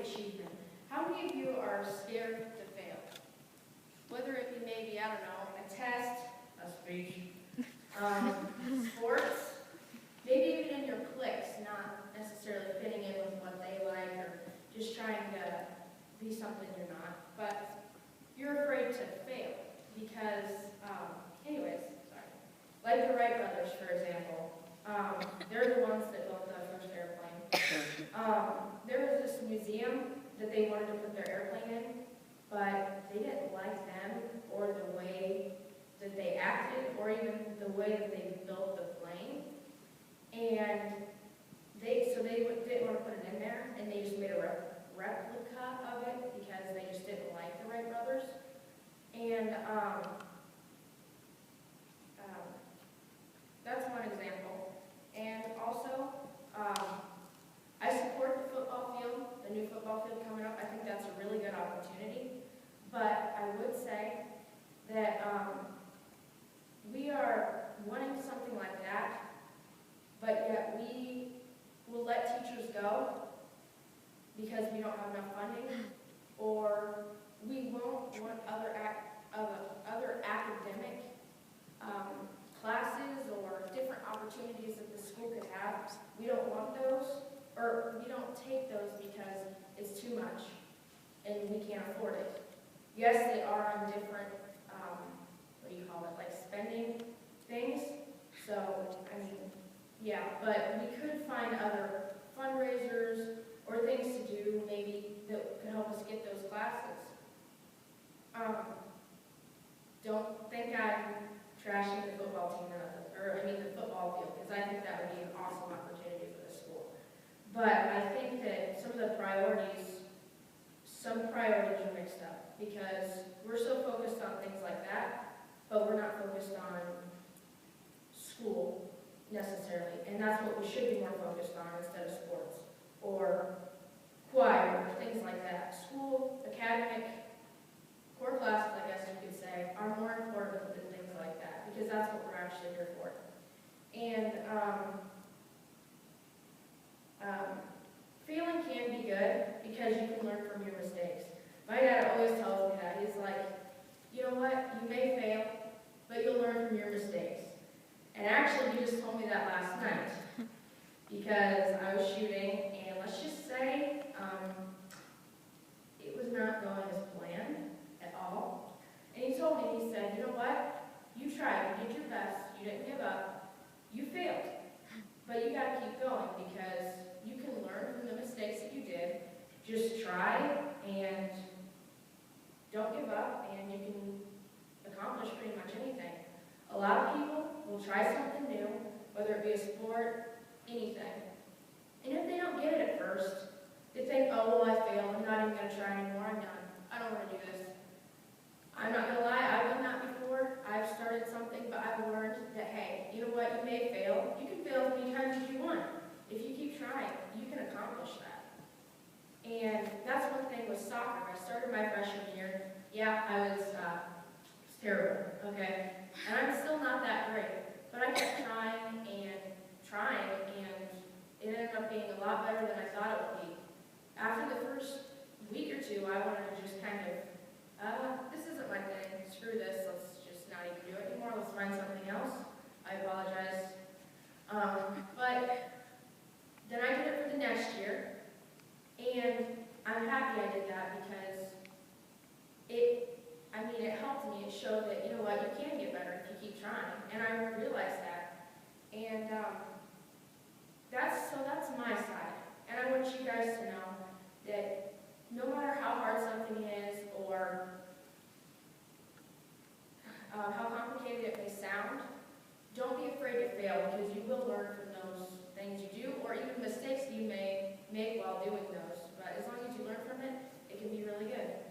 achievement. How many of you are scared to fail? Whether it be maybe, I don't know, a test, a speech, sports, maybe even in your cliques, not necessarily fitting in with what they like or just trying to be something you're not, but you're afraid to fail because, anyways, sorry. Like the Wright brothers, for example, they're the ones that built the first airplane. There was this museum that they wanted to put their airplane in, but they didn't like them or the way that they acted or even the way that they built the plane. And so they didn't want to put it in there, and they just made a replica of it because they just didn't like the Wright brothers. And that's one example. And also, I support the football field, the new football field coming up. I think that's a really good opportunity. But I would say that we are wanting something like that, but yet we will let teachers go because we don't have enough funding, or we won't want other academic classes or different opportunities that the school could have. We don't want those, or we don't take those because it's too much and we can't afford it. Yes, they are on different, what do you call it, like spending things. So, I mean, yeah, but we could find other fundraisers or things to do maybe that could help us get those classes. Don't think I'm trashing the football team, the football field, because I think that would be an awesome opportunity for the school. But I think that some priorities are mixed up because we're so focused on things like that, but we're not focused on school necessarily, and that's what we should be more focused on instead of sports or choir, or things like that. School, academic, core classes, I guess you could say, are more important than things like that because that's what we're actually here for. And failing can be good because you can learn from your mistakes. My dad always tells me that. He's like, you know what, you may fail, but you'll learn from your mistakes. And actually, he just told me that last night because I was shooting, and let's just say it was not going as planned at all. And he told me, he said, you know what, you tried, you did your best, you didn't give up, you failed, but you got to keep going because you can learn from the mistakes that you did. Just try and don't give up, and you can accomplish pretty much anything. A lot of people will try something new, whether it be a sport, anything. And if they don't get it at first, they think, oh, well, I failed. I'm not even going to try anymore. I'm done. I don't want to do this. I'm not going to lie. I've done that before. I've started something, but I've learned that, hey, you know what? You may fail. You can fail as many times as you want. If you keep trying, you can accomplish that. And that's one thing with soccer. I started my freshman year. Yeah, I was terrible, okay? And I'm still not that great. But I kept trying, and it ended up being a lot better than I thought it would be. After the first week or two, I wanted to just kind of, this isn't my thing, screw this, let's just not even do it anymore, let's find something else. I apologize. But then I did it for the next year, and I'm happy I did that because it helped me. It showed that, you know what, you can get better if you keep trying, and I realized that. And that's my side. And I want you guys to know that no matter how hard something is or how complicated it may sound, don't be afraid to fail because you will learn from those things you do or even mistakes you may make while doing those. But as long as you learn from it, it can be really good.